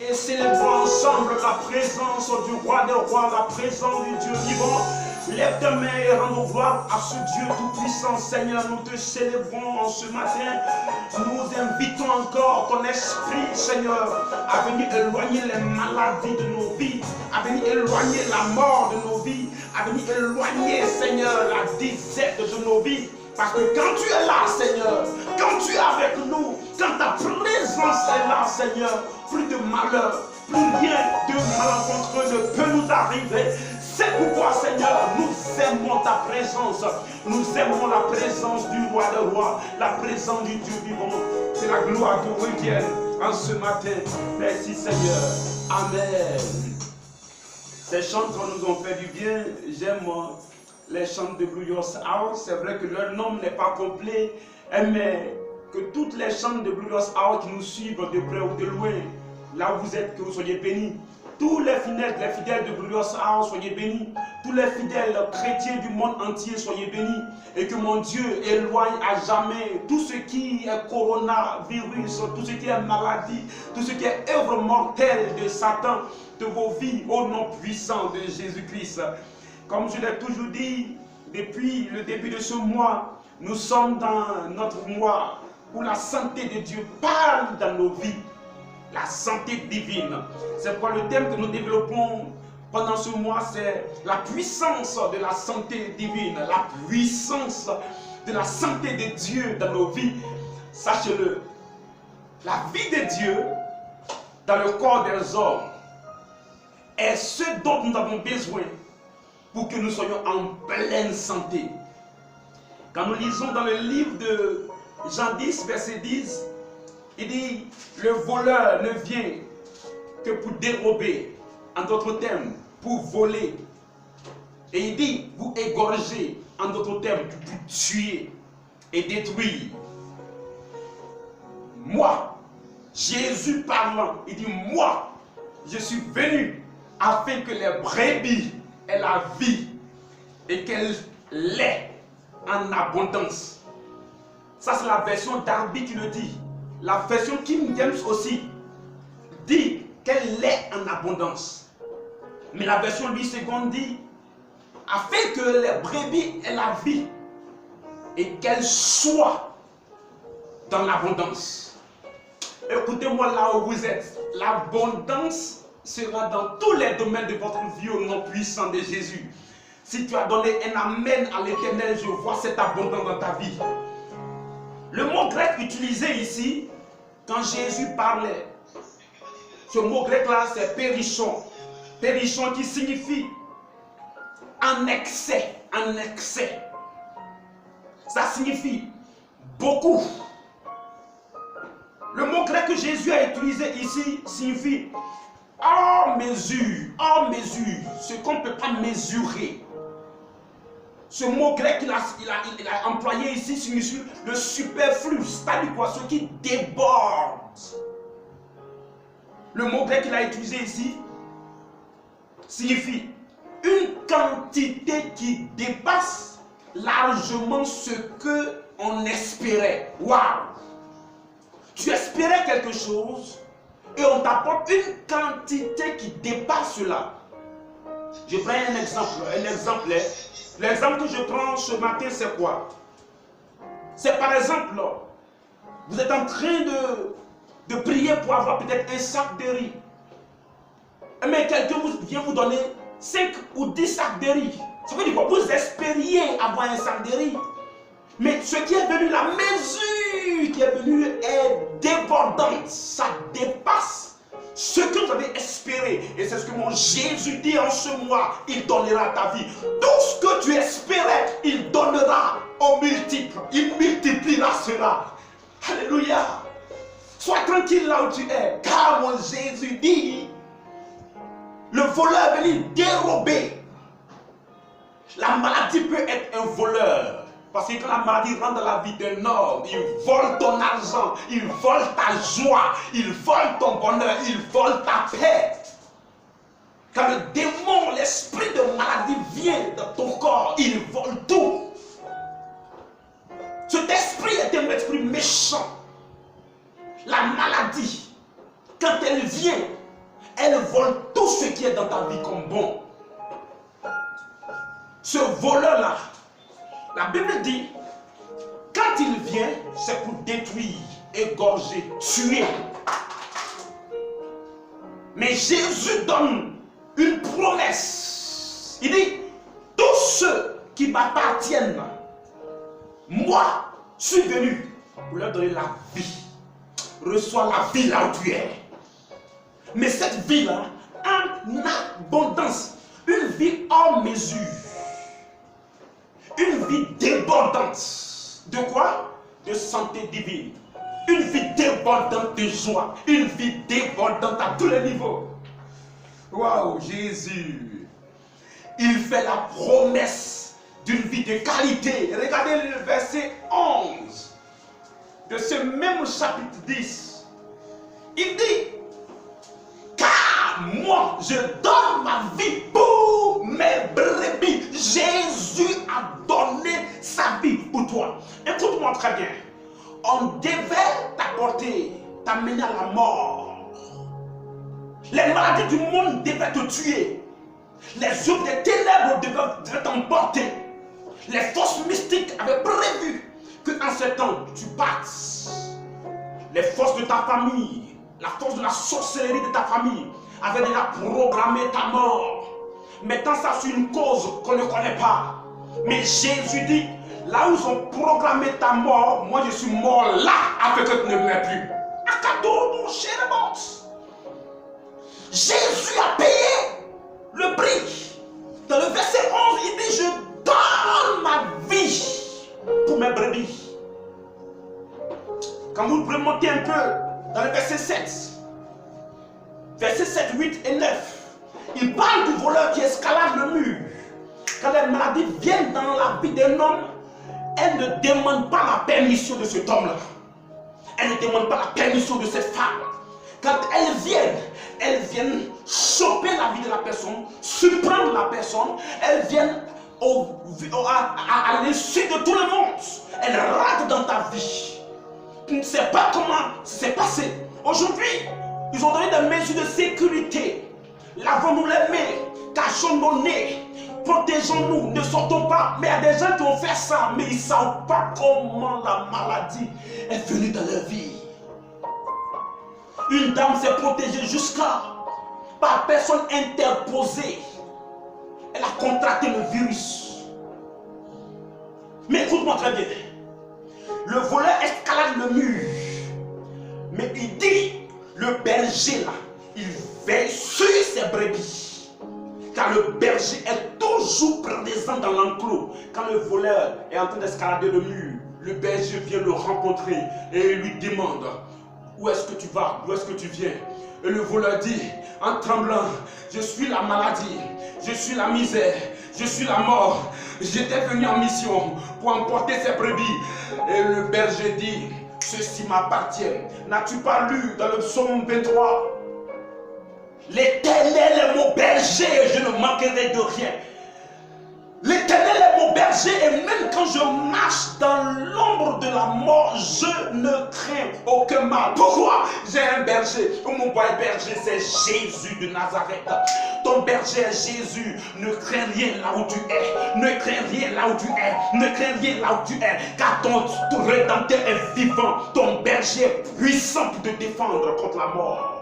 et célébrons ensemble la présence du roi des rois, la présence du Dieu vivant. Lève tes mains et rends gloire à ce Dieu tout-puissant. Seigneur, nous te célébrons ce matin. Nous invitons encore ton esprit, Seigneur, à venir éloigner les maladies de nos vies, à venir éloigner la mort de nos vies, à venir éloigner, Seigneur, la disette de nos vies. Parce que quand tu es là, Seigneur, quand tu es avec nous, quand ta présence est là, Seigneur, plus de malheur, plus rien de malencontreux ne peut nous arriver. C'est pourquoi, Seigneur, nous aimons ta présence. Nous aimons la présence du roi des rois, la présence du Dieu vivant. Que la gloire te revienne en ce matin. Merci, Seigneur. Amen. Ces chants nous ont fait du bien. J'aime les chants de Blue Yours House. C'est vrai que leur nom n'est pas complet, mais que toutes les chants de Blue Yours House qui nous suivent de près ou de loin, là où vous êtes, que vous soyez bénis. Tous les fidèles de Blue Yours House, soyez bénis. Tous les fidèles chrétiens du monde entier, soyez bénis. Et que mon Dieu éloigne à jamais tout ce qui est coronavirus, tout ce qui est maladie, tout ce qui est œuvre mortelle de Satan de vos vies au nom puissant de Jésus-Christ. Comme je l'ai toujours dit, depuis le début de ce mois, nous sommes dans notre mois où la santé de Dieu parle dans nos vies. La santé divine. C'est pourquoi le thème que nous développons pendant ce mois, c'est la puissance de la santé divine. La puissance de la santé de Dieu dans nos vies. Sachez-le, la vie de Dieu dans le corps des hommes est ce dont nous avons besoin pour que nous soyons en pleine santé. Quand nous lisons dans le livre de Jean 10, verset 10, il dit, le voleur ne vient que pour dérober, en d'autres termes, pour voler. Et il dit, vous égorger, en d'autres termes, pour tuer et détruire. Moi, Jésus parlant, il dit, moi, je suis venu afin que les brebis aient la vie et qu'elle l'ait en abondance. Ça, c'est la version Darby qui le dit. La version King James aussi dit qu'elle l'est en abondance. Mais la version Louis II dit afin que les brebis aient la vie et qu'elles soient dans l'abondance. Écoutez-moi là où vous êtes. L'abondance sera dans tous les domaines de votre vie au nom puissant de Jésus. Si tu as donné un amen à l'Éternel, je vois cette abondance dans ta vie. Le mot grec utilisé ici, quand Jésus parlait, ce mot grec-là, c'est périchon. Périchon qui signifie en excès, en excès. Ça signifie beaucoup. Le mot grec que Jésus a utilisé ici signifie hors mesure, ce qu'on ne peut pas mesurer. Ce mot grec qu'il a employé ici signifie le superflu, c'est-à-dire quoi? Ce qui déborde. Le mot grec qu'il a utilisé ici signifie une quantité qui dépasse largement ce qu'on espérait. Waouh! Tu espérais quelque chose et on t'apporte une quantité qui dépasse cela. Je prends un exemple. L'exemple que je prends ce matin, c'est quoi? C'est par exemple, vous êtes en train de prier pour avoir peut-être un sac de riz. Mais quelqu'un vient vous donner 5 ou 10 sacs de riz. Ça veut dire quoi? Vous espériez avoir un sac de riz. Mais ce qui est venu, la mesure qui est venue est débordante. Ça dépasse ce que vous avez espéré. Et c'est ce que mon Jésus dit en ce mois. Il donnera ta vie. Tout ce que tu espérais, il donnera au multiple. Il multipliera cela. Alléluia. Sois tranquille là où tu es. Car mon Jésus dit, le voleur est venu dérober. La maladie peut être un voleur. Parce que quand la maladie rentre dans la vie d'un homme, il vole ton argent, il vole ta joie, il vole ton bonheur, il vole ta paix. Quand le démon, l'esprit de maladie vient dans ton corps, il vole tout. Cet esprit est un esprit méchant. La maladie, quand elle vient, elle vole tout ce qui est dans ta vie comme bon. Ce voleur-là, la Bible dit, quand il vient, c'est pour détruire, égorger, tuer. Mais Jésus donne une promesse. Il dit, tous ceux qui m'appartiennent, moi, je suis venu pour leur donner la vie. Reçois la vie là où tu es. Mais cette vie-là, en abondance, une vie hors mesure, une vie débordante. De quoi? De santé divine. Une vie débordante de joie. Une vie débordante à tous les niveaux. Waouh, Jésus. Il fait la promesse d'une vie de qualité. Regardez le verset 11 de ce même chapitre 10. Il dit, car moi, je donne ma vie pour mes brebis. Jésus a donné sa vie pour toi. Écoute-moi très bien. On devait t'apporter, t'amener à la mort. Les maladies du monde devaient te tuer. Les œuvres des ténèbres devaient t'emporter. Les forces mystiques avaient prévu qu'en ce temps, tu partes. Les forces de ta famille, la force de la sorcellerie de ta famille avaient déjà programmé ta mort. Mettant ça sur une cause qu'on ne connaît pas. Mais Jésus dit, là où ils ont programmé ta mort, moi je suis mort là afin que tu ne meurs plus. Jésus a payé le prix. Dans le verset 11, il dit, je donne ma vie pour mes brebis. Quand vous remontez un peu dans le verset 7, verset 7, 8 et 9, il parle du voleur qui escalade le mur. Quand les maladies viennent dans la vie d'un homme, elle ne demande pas la permission de cet homme-là. Elle ne demande pas la permission de cette femme. Quand elles viennent choper la vie de la personne, surprendre la personne, elles viennent à l'insu de tout le monde. Elles rentrent dans ta vie. Tu ne sais pas comment c'est passé. Aujourd'hui, ils ont donné des mesures de sécurité. Lavons-nous les mains, cachons nos nez, protégeons-nous, ne sortons pas. Mais il y a des gens qui ont fait ça, mais ils ne savent pas comment la maladie est venue dans leur vie. Une dame s'est protégée jusqu'à par personne interposée. Elle a contracté le virus. Mais écoute-moi très bien. Le voleur escalade le mur. Mais il dit, le berger là, il veille sur ses brebis. Car le berger est toujours présent dans l'enclos. Quand le voleur est en train d'escalader le mur, le berger vient le rencontrer et lui demande, où est-ce que tu vas? D'où est-ce que tu viens? Et le voleur dit, en tremblant, je suis la maladie, je suis la misère, je suis la mort. J'étais venu en mission pour emporter ces brebis. Et le berger dit, ceci m'appartient. N'as-tu pas lu dans le psaume 23? L'Éternel est mon berger et je ne manquerai de rien. L'Éternel est mon berger et même quand je marche dans l'ombre de la mort, je ne crains aucun mal. Pourquoi? J'ai un berger. Mon vrai berger, c'est Jésus de Nazareth. Ton berger est Jésus. Ne crains rien là où tu es. Ne crains rien là où tu es. Ne crains rien là où tu es. Car ton Rédempteur est vivant. Ton berger est puissant pour te défendre contre la mort.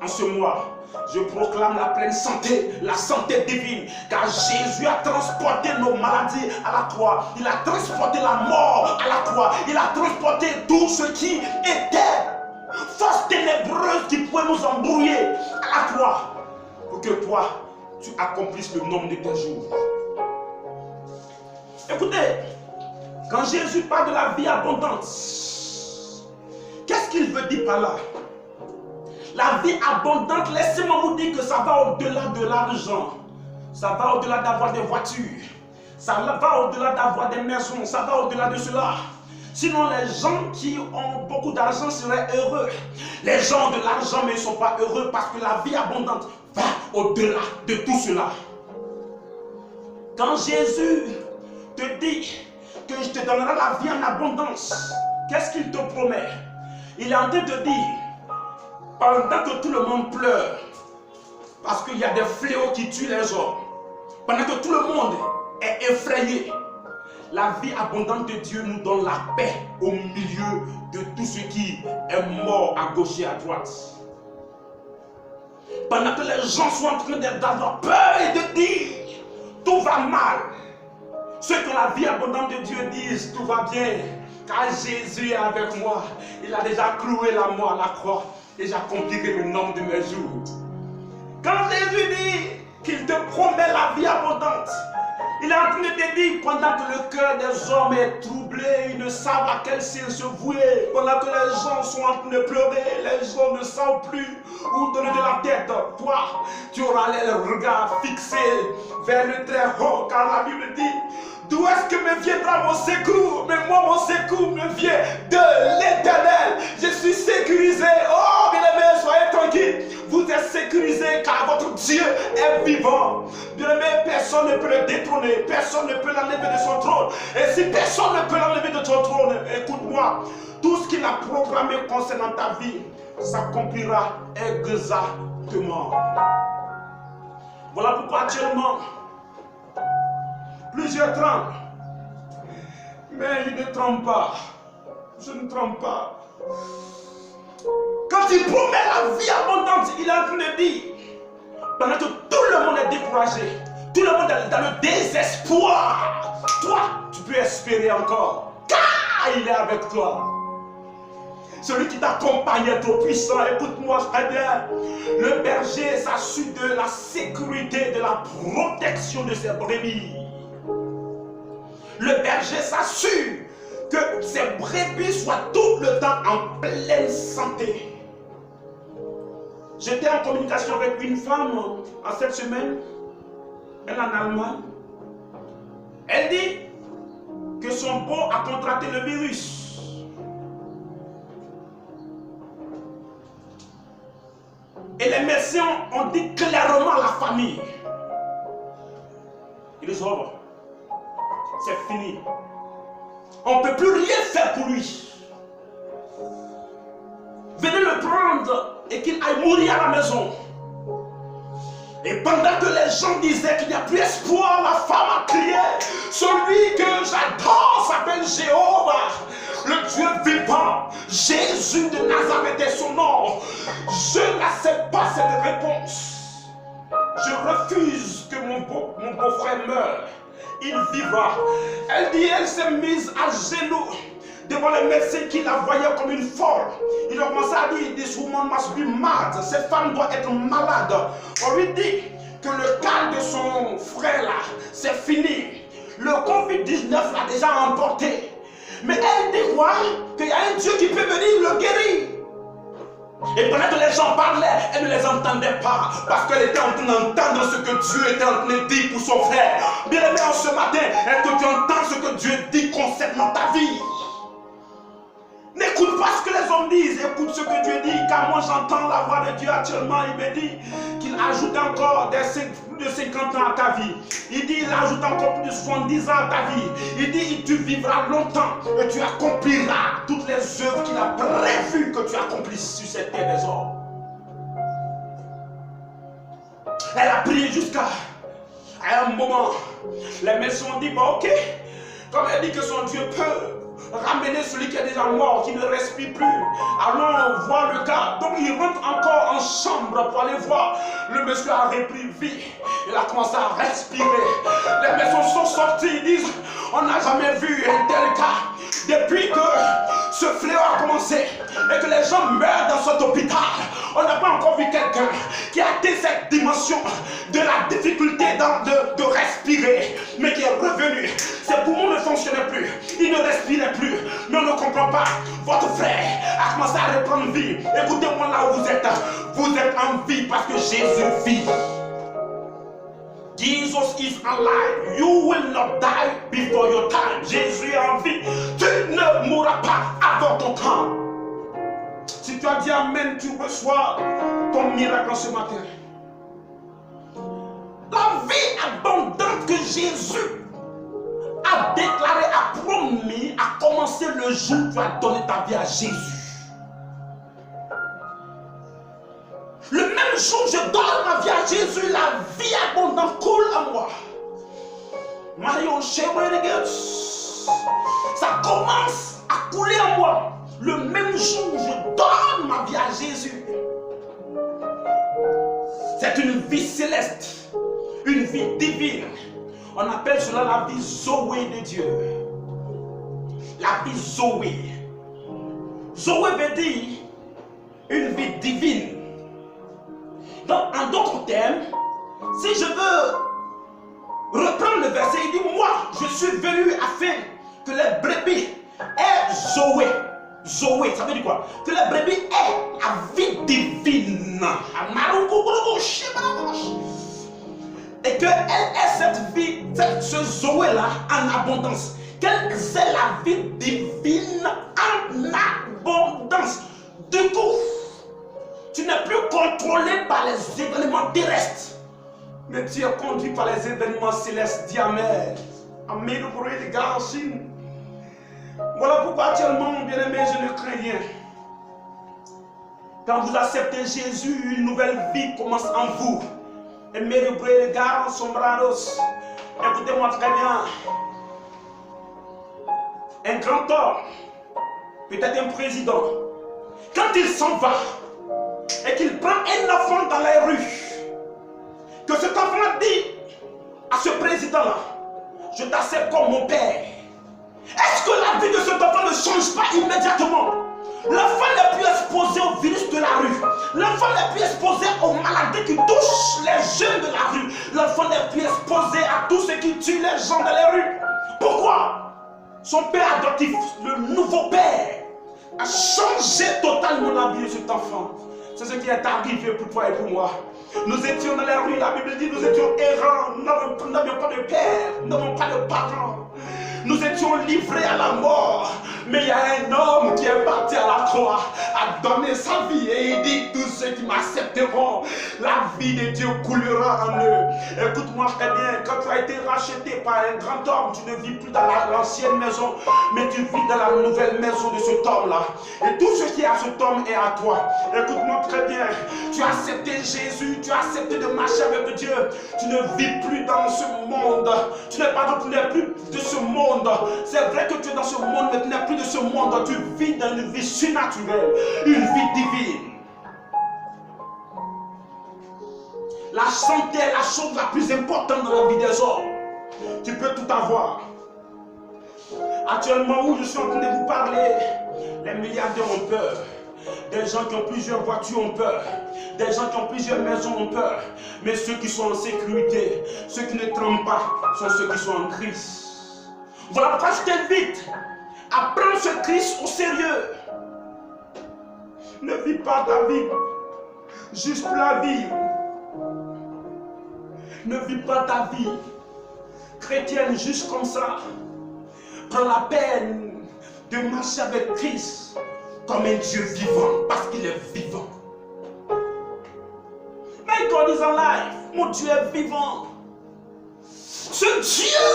En ce mois, je proclame la pleine santé, la santé divine, car Jésus a transporté nos maladies à la croix. Il a transporté la mort à la croix. Il a transporté tout ce qui était force ténébreuse qui pouvait nous embrouiller à la croix. Pour que toi, tu accomplisses le nombre de tes jours. Écoutez, quand Jésus parle de la vie abondante, qu'est-ce qu'il veut dire par là? La vie abondante, laissez-moi vous dire que ça va au-delà de l'argent. Ça va au-delà d'avoir des voitures. Ça va au-delà d'avoir des maisons. Ça va au-delà de cela. Sinon, les gens qui ont beaucoup d'argent seraient heureux. Les gens ont de l'argent, mais ils ne sont pas heureux parce que la vie abondante va au-delà de tout cela. Quand Jésus te dit que je te donnerai la vie en abondance, qu'est-ce qu'il te promet? Il est en train de dire, Pendant que tout le monde pleure, parce qu'il y a des fléaux qui tuent les hommes, pendant que tout le monde est effrayé, la vie abondante de Dieu nous donne la paix au milieu de tout ce qui est mort à gauche et à droite. Pendant que les gens sont en train d'avoir peur et de dire tout va mal, ceux qui ont la vie abondante de Dieu disent tout va bien, car Jésus est avec moi. Il a déjà cloué la mort à la croix et j'accomplirai le nombre de mes jours. Quand Jésus dit qu'il te promet la vie abondante, il est en train de te dire, pendant que le cœur des hommes est troublé, ils ne savent à quel ciel se vouer, pendant que les gens sont en train de pleurer, les gens ne savent plus où donner de la tête. Toi, tu auras les regards fixés vers le très haut, car la Bible dit, d'où est-ce que me viendra mon secours? Mais moi, mon secours me vient de l'Éternel. Je suis sécurisé. Oh, bien-aimés, soyez tranquilles. Vous êtes sécurisés car votre Dieu est vivant. Bien-aimés, personne ne peut le détrôner. Personne ne peut l'enlever de son trône. Et si personne ne peut l'enlever de ton trône, écoute-moi, tout ce qu'il a programmé concernant ta vie s'accomplira exactement. Voilà pourquoi actuellement, plusieurs tremblent, mais ils ne tremblent pas. Je ne tremble pas. Quand il promet la vie abondante, il est en train de dire, pendant que tout le monde est découragé, tout le monde est dans le désespoir, toi, tu peux espérer encore, car il est avec toi. Celui qui t'accompagne est trop puissant. Écoute-moi très bien. Le berger s'assure de la sécurité, de la protection de ses brebis. Le berger s'assure que ses brebis soient tout le temps en pleine santé. J'étais en communication avec une femme en cette semaine. Elle est en Allemagne. Elle dit que son beau a contracté le virus. Et les médecins ont dit clairement à la famille, il est over. C'est fini. On ne peut plus rien faire pour lui. Venez le prendre et qu'il aille mourir à la maison. Et pendant que les gens disaient qu'il n'y a plus espoir, la femme a crié, celui que j'adore s'appelle Jéhovah, le Dieu vivant. Jésus de Nazareth est son nom. Je n'accepte pas cette réponse. Je refuse que mon beau-frère meure. Il vivra. Elle dit, elle s'est mise à genoux devant les médecins qui la voyaient comme une folle. Il a commencé à dire, this woman must be mad. Cette femme doit être malade. On lui dit que le cas de son frère là, c'est fini. Le Covid-19 l'a déjà emporté. Mais elle dit quoi? Qu'il y a un Dieu qui peut venir le guérir. Et pendant que les gens parlaient, elle ne les entendait pas. Parce qu'elle était en train d'entendre ce que Dieu était en train de dire pour son frère. Bien-aimé, ce matin, est-ce que tu entends ce que Dieu dit concernant ta vie? N'écoute pas ce que les hommes disent, écoute ce que Dieu dit, car moi j'entends la voix de Dieu actuellement. Il me dit qu'il ajoute encore plus de 50 ans à ta vie. Il dit qu'il ajoute encore plus de 70 ans à ta vie. Il dit tu vivras longtemps et tu accompliras toutes les œuvres qu'il a prévues que tu accomplisses sur cette terre des hommes. Elle a prié jusqu'à un moment. Les médecins ont dit, bon ok, comme elle dit que son Dieu peut ramener celui qui est déjà mort, qui ne respire plus. Allons voir le cas. Donc il rentre encore en chambre pour aller voir. Le monsieur a repris vie. Il a commencé à respirer. Les médecins sont sortis. Ils disent, on n'a jamais vu un tel cas. Depuis que ce fléau a commencé et que les gens meurent dans cet hôpital, on n'a pas encore vu quelqu'un qui a atteint cette dimension de la difficulté de respirer, mais qui est revenu. Ses poumons ne fonctionnaient plus, il ne respirait plus, mais on ne comprend pas. Votre frère a commencé à reprendre vie. Écoutez-moi là où vous êtes en vie parce que Jésus vit. Jesus is alive. You will not die before your time. Jésus est en vie. Tu ne mourras pas avant ton temps. Si tu as dit Amen, tu reçois ton miracle ce matin. La vie abondante que Jésus a déclaré, a promis, a commencé le jour où tu as donné ta vie à Jésus. même jour où je donne ma vie à Jésus, la vie abondante coule à moi. Marion Shewenegets, ça commence à couler en moi. Le même jour où je donne ma vie à Jésus. C'est une vie céleste, une vie divine. On appelle cela la vie Zoé de Dieu. La vie Zoé. Zoé veut dire une vie divine. Donc, en d'autres termes, si je veux reprendre le verset, il dit, moi, je suis venu afin que les brebis aient Zoé. Zoé, ça veut dire quoi? Que les brebis aient la vie divine. Et qu'elle ait cette vie, ce Zoé-là en abondance. Qu'elle ait la vie divine en abondance. Du coup, tu n'es plus contrôlé par les événements terrestres, mais tu es conduit par les événements célestes. Dis Amen. Amen, le bruit des garçons. Voilà pourquoi actuellement, mon bien-aimé, je ne crains rien. Quand vous acceptez Jésus, une nouvelle vie commence en vous. Et mes bruit des garçons, sombrados. Écoutez-moi très bien. Un grand homme, peut-être un président, quand il s'en va et qu'il prend un enfant dans les rues, que cet enfant dit à ce président-là, je t'accepte comme mon père. Est-ce que la vie de cet enfant ne change pas immédiatement? L'enfant n'est plus exposé au virus de la rue. L'enfant n'est plus exposé aux maladies qui touchent les jeunes de la rue. L'enfant n'est plus exposé à tout ce qui tue les gens dans les rues. Pourquoi? Son père adoptif, le nouveau père, a changé totalement la vie de cet enfant. C'est ce qui est arrivé pour toi et pour moi. Nous étions dans les rues, la Bible dit, nous étions errants, nous n'avions pas de père, nous n'avions pas de parents. Nous étions livrés à la mort. Mais il y a un homme qui est parti à la croix, a donné sa vie et il dit, tous ceux qui m'accepteront, la vie de Dieu coulera en eux. Écoute-moi très bien, quand tu as été racheté par un grand homme, tu ne vis plus dans l'ancienne maison, mais tu vis dans la nouvelle maison de cet homme-là. Et tout ce qui est à cet homme est à toi. Écoute-moi très bien, tu as accepté Jésus, tu as accepté de marcher avec Dieu. Tu ne vis plus dans ce monde. Tu n'es plus de ce monde. C'est vrai que tu es dans ce monde, mais tu n'es plus de ce monde. Tu vis dans une vie surnaturelle, une vie divine. La santé est la chose la plus importante dans la vie des hommes. Tu peux tout avoir. Actuellement, où je suis en train de vous parler, les milliardaires ont peur. Des gens qui ont plusieurs voitures ont peur. Des gens qui ont plusieurs maisons ont peur. Mais ceux qui sont en sécurité, ceux qui ne tremblent pas, sont ceux qui sont en Christ. Voilà pourquoi je t'invite à prendre ce Christ au sérieux. Ne vis pas ta vie juste pour la vivre. Ne vis pas ta vie chrétienne juste comme ça. Prends la peine de marcher avec Christ comme un Dieu vivant, parce qu'il est vivant. My God is alive. Mon Dieu est vivant. Ce Dieu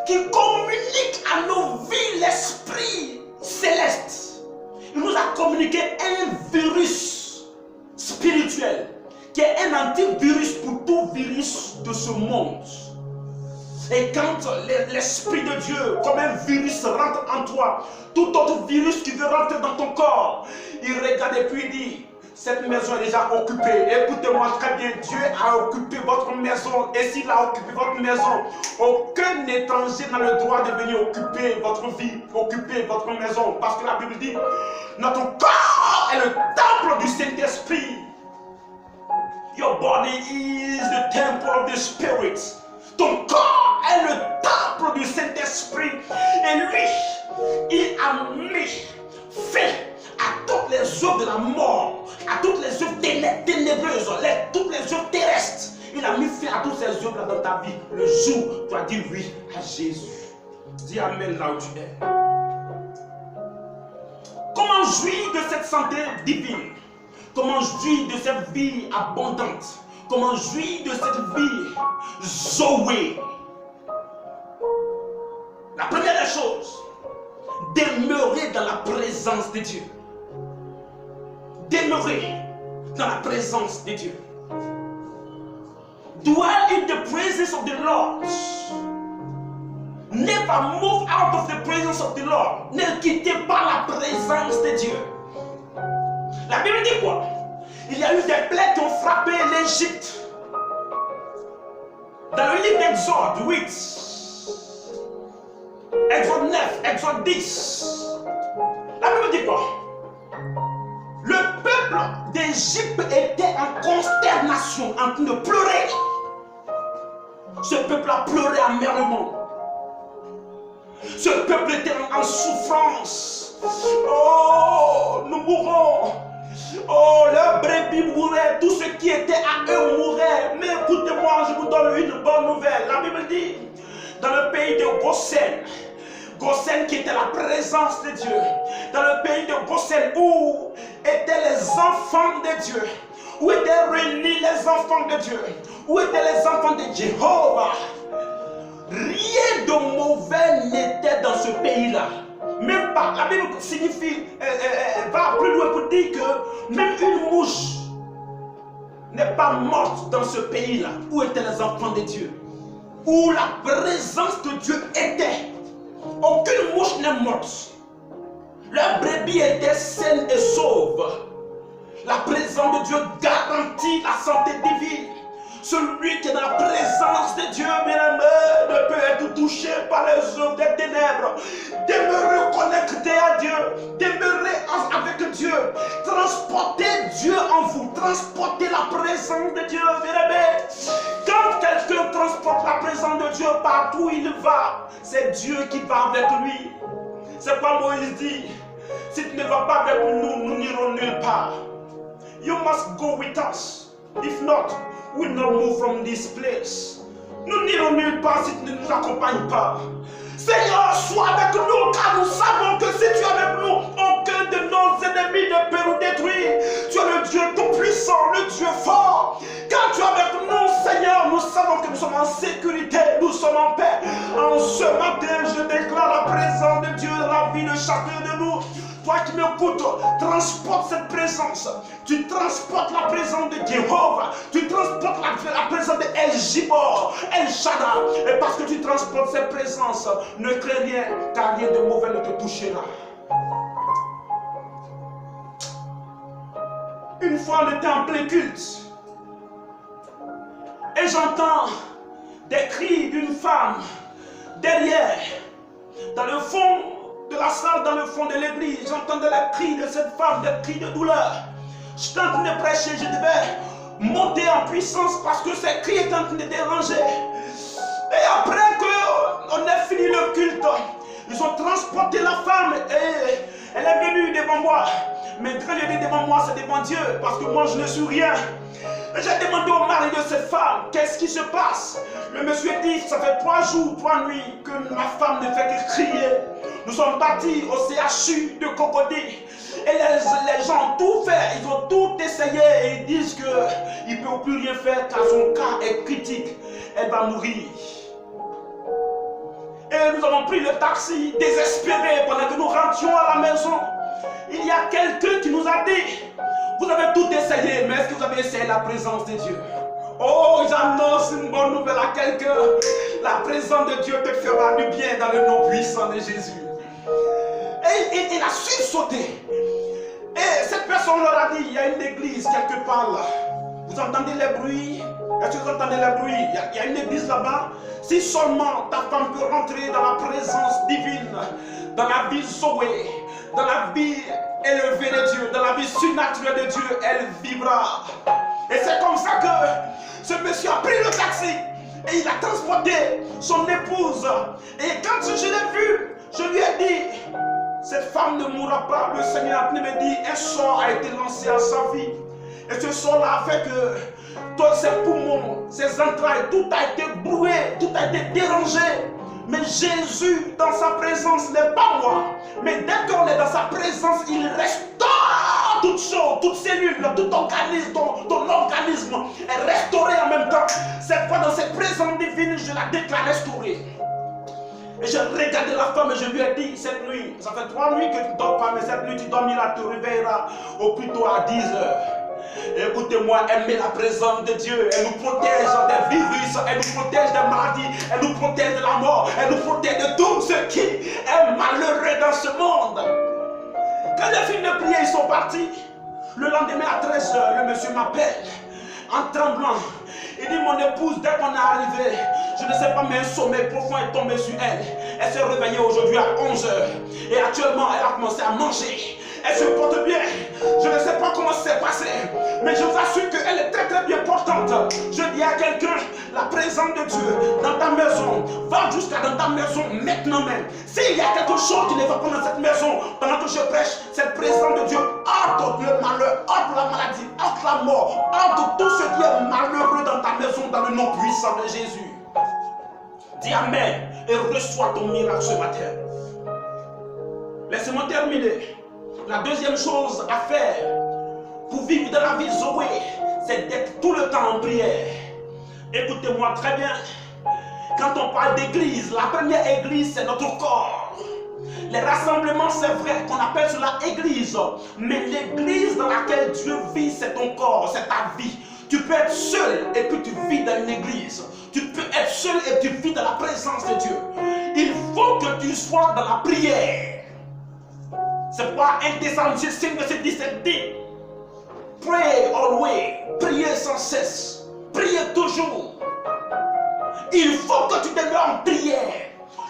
qui communique à nos vies l'esprit céleste. Il nous a communiqué un virus spirituel qui est un antivirus pour tout virus de ce monde. Et quand l'Esprit de Dieu, comme un virus, rentre en toi, tout autre virus qui veut rentrer dans ton corps, il regarde et puis il dit, cette maison est déjà occupée. Écoutez-moi très bien, Dieu a occupé votre maison. Et s'il a occupé votre maison, aucun étranger n'a le droit de venir occuper votre vie, occuper votre maison. Parce que la Bible dit, notre corps est le temple du Saint-Esprit. Your body is the temple of the Spirit. Ton corps est le temple du Saint-Esprit. Et lui, il a mis fin à toutes les œuvres de la mort, à toutes les œuvres ténébreuses, toutes les œuvres terrestres. Il a mis fin à toutes ces œuvres dans ta vie. Le jour où tu as dit oui à Jésus. Dis Amen là où tu es. Comment jouir de cette santé divine? Comment jouir de cette vie abondante? Comment jouir de cette vie Zoé? La première des choses, demeurer dans la présence de Dieu. Demeurer. dans la présence de Dieu. Dwell in the presence of the Lord. Never move out of the presence of the Lord. Ne quittez pas la présence de Dieu. La Bible dit quoi? Il y a eu des plaies qui ont frappé l'Égypte. Dans le livre d'Exode 8, Exode 9, Exode 10, la Bible dit quoi? Le peuple d'Égypte était en consternation, en train de pleurer. Ce peuple a pleuré amèrement. Ce peuple était en souffrance. Oh, nous mourrons. Oh, leurs brebis mouraient, tout ce qui était à eux mourait. Mais écoutez-moi, je vous donne une bonne nouvelle. La Bible dit, dans le pays de Goshen, Goshen qui était la présence de Dieu, dans le pays de Goshen où étaient les enfants de Dieu, où étaient réunis les enfants de Dieu, où étaient les enfants de Jéhovah, rien de mauvais n'était dans ce pays-là. Même pas, la Bible signifie, va plus loin pour dire que même une mouche n'est pas morte dans ce pays-là, où étaient les enfants de Dieu, où la présence de Dieu était. Aucune mouche n'est morte. Leurs brebis étaient saines et sauves. La présence de Dieu garantit la santé divine. Celui qui est dans la présence de Dieu, bien-aimé, ne peut être touché par les œuvres des ténèbres. Demeurez connecté à Dieu. Demeurez avec Dieu. Transportez Dieu en vous. Transportez la présence de Dieu, bien-aimé. Quand quelqu'un transporte la présence de Dieu partout où il va, c'est Dieu qui va avec lui. C'est quoi Moïse dit? Si tu ne vas pas avec nous, nous n'irons nulle part. You must go with us. If not, we will not move from this place. Nous n'irons nulle part si tu ne nous accompagnes pas. Seigneur, sois avec nous, car nous savons que si tu es avec nous, aucun de nos ennemis ne peut nous détruire. Tu es le Dieu tout-puissant, le Dieu fort. Quand tu es avec nous, Seigneur, nous savons que nous sommes en sécurité, nous sommes en paix. En ce matin, je déclare la présence de Dieu dans la vie de chacun de nous. Toi qui m'écoutes, transporte cette présence. Tu transportes la présence de Jéhovah. Tu transportes la présence de El Gibor, El Shaddai. Et parce que tu transportes cette présence, ne crains rien, car rien de mauvais ne te touchera. Une fois, on était en plein culte. Et j'entends des cris d'une femme derrière, dans le fond de la salle, dans le fond de l'église. J'entendais les cris de cette femme, des cris de douleur. J'étais en train de prêcher, je devais monter en puissance parce que ces cris étaient en train de déranger. Et après qu'on ait fini le culte, ils ont transporté la femme et elle est venue devant moi. Mais quand elle est devant moi, c'est devant Dieu, parce que moi je ne suis rien. J'ai demandé au mari de cette femme, qu'est-ce qui se passe? Le monsieur dit, ça fait 3 jours, 3 nuits que ma femme ne fait que crier. Nous sommes partis au CHU de Cocody. Et les gens ont tout fait, ils ont tout essayé et ils disent qu'ils ne peuvent plus rien faire car son cas est critique. Elle va mourir. Et nous avons pris le taxi désespéré pendant que nous rentrions à la maison. Il y a quelqu'un qui nous a dit, vous avez tout essayé, mais est-ce que vous avez essayé la présence de Dieu? Oh, j'annonce une bonne nouvelle à quelqu'un. La présence de Dieu te fera du bien dans le nom puissant de Jésus. Et il a sursauté. Et cette personne leur a dit, il y a une église quelque part là. Vous entendez les bruits? Est-ce que vous entendez les bruits? Il y a une église là-bas. Si seulement ta femme peut rentrer dans la présence divine, dans la vie Zoé, dans la vie élevée de Dieu, dans la vie surnaturelle de Dieu, elle vivra. Et c'est comme ça que ce monsieur a pris le taxi et il a transporté son épouse. Et quand je l'ai vu, je lui ai dit, cette femme ne mourra pas. Le Seigneur me dit, un sort a été lancé à sa vie. Et ce sort-là a fait que tous ses poumons, ses entrailles, tout a été brouillé, tout a été dérangé. Mais Jésus, dans sa présence, n'est pas moi. Mais dès qu'on est dans sa présence, il restaure toutes choses, toutes cellules, tout organisme, ton organisme est restauré en même temps. Cette fois, dans cette présence divine, je la déclare restaurée. Et j'ai regardé la femme et je lui ai dit, cette nuit, ça fait 3 nuits que tu ne dors pas, mais cette nuit tu dormiras, tu te réveilleras au plus tôt à 10 heures. Écoutez-moi, aimer la présence de Dieu. Elle nous protège des virus, elle nous protège des maladies, elle nous protège de la mort, elle nous protège de tout ce qui est malheureux dans ce monde. Quand les filles de prière sont partis, le lendemain à 13h, le monsieur m'appelle en tremblant. Il dit, mon épouse, dès qu'on est arrivé, je ne sais pas, mais un sommeil profond est tombé sur elle. Elle s'est réveillée aujourd'hui à 11h. Et actuellement, elle a commencé à manger. Elle se porte bien. Je ne sais pas comment c'est passé, mais je vous assure qu'elle est très très bien portante. Je dis à quelqu'un, la présence de Dieu dans ta maison, va jusqu'à dans ta maison maintenant même. S'il y a quelque chose qui ne va pas dans cette maison, pendant que je prêche, cette présence de Dieu ôte le malheur, ôte la maladie, ôte la mort, ôte tout ce qui est malheureux dans ta maison, dans le nom puissant de Jésus. Dis Amen et reçois ton miracle ce matin. Laissez-moi terminer. La deuxième chose à faire pour vivre dans la vie Zoé, c'est d'être tout le temps en prière. Écoutez-moi très bien. Quand on parle d'église, la première église, c'est notre corps. Les rassemblements, c'est vrai qu'on appelle cela église. Mais l'église dans laquelle Dieu vit, c'est ton corps, c'est ta vie. Tu peux être seul et puis tu vis dans une église. Tu peux être seul et tu vis dans la présence de Dieu. Il faut que tu sois dans la prière. C'est pourquoi 1 Thessaloniciens 5, verset 17 dit, pray always, priez sans cesse, priez toujours. Il faut que tu demeures en prière.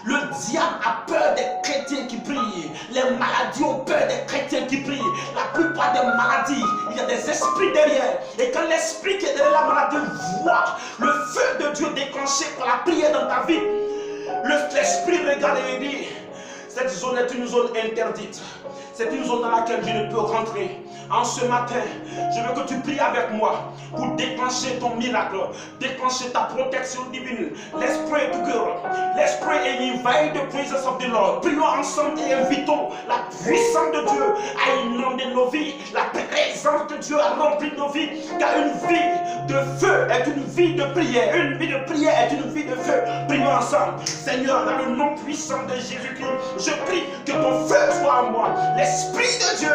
Le diable a peur des chrétiens qui prient. Les maladies ont peur des chrétiens qui prient. La plupart des maladies, il y a des esprits derrière. Et quand l'esprit qui est derrière la maladie voit le feu de Dieu déclenché par la prière dans ta vie, l'esprit regarde et dit, cette zone est une zone interdite. C'est une zone dans laquelle je ne peux rentrer. En ce matin, je veux que tu pries avec moi pour déclencher ton miracle, déclencher ta protection divine. Let's pray together. Let's pray and invite the presence of the Lord. Prions ensemble et invitons la puissance de Dieu à inonder nos vies. La présence de Dieu a rempli nos vies. Car une vie de feu est une vie de prière. Une vie de prière est une vie de feu. Prions ensemble. Seigneur, dans le nom puissant de Jésus-Christ, je prie que ton feu soit en moi. L'Esprit de Dieu,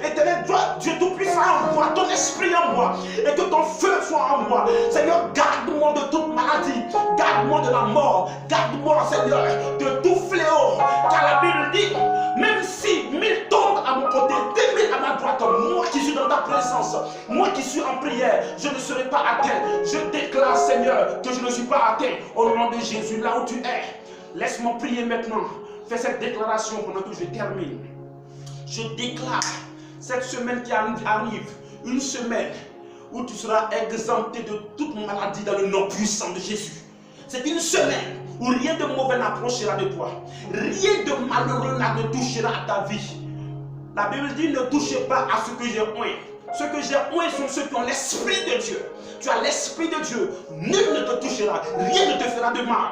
éternel Dieu Tout-Puissant en moi, ton esprit en moi, et que ton feu soit en moi. Seigneur, garde-moi de toute maladie, garde-moi de la mort, garde-moi, Seigneur, de tout fléau. Car la Bible dit, même si 1000 tombent à mon côté, 10 000 à ma droite, moi qui suis dans ta présence, moi qui suis en prière, je ne serai pas atteint. Je déclare, Seigneur, que je ne suis pas atteint. Au nom de Jésus, là où tu es, laisse-moi prier maintenant. Fais cette déclaration pendant que je termine. Je déclare cette semaine qui arrive, une semaine où tu seras exempté de toute maladie dans le nom puissant de Jésus. C'est une semaine où rien de mauvais n'approchera de toi. Rien de malheureux ne touchera à ta vie. La Bible dit, ne touchez pas à ce que j'ai oint. Ceux que j'ai oint sont ceux qui ont l'Esprit de Dieu. Tu as l'Esprit de Dieu. Nul ne te touchera. Rien ne te fera de mal.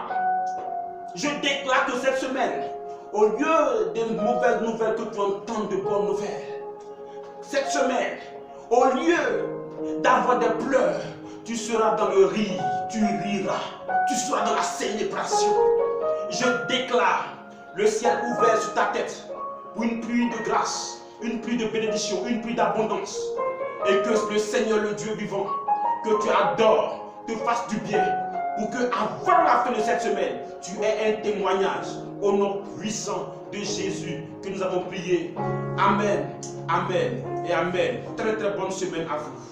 Je déclare que cette semaine, au lieu des mauvaises nouvelles, que tu entends de bonnes nouvelles. Cette semaine, au lieu d'avoir des pleurs, tu seras dans le rire, tu riras, tu seras dans la célébration. Je déclare le ciel ouvert sur ta tête pour une pluie de grâce, une pluie de bénédiction, une pluie d'abondance. Et que le Seigneur, le Dieu vivant, que tu adores, te fasse du bien, pour que avant la fin de cette semaine, tu aies un témoignage au nom puissant de Jésus que nous avons prié. Amen, amen et amen. Très très bonne semaine à vous.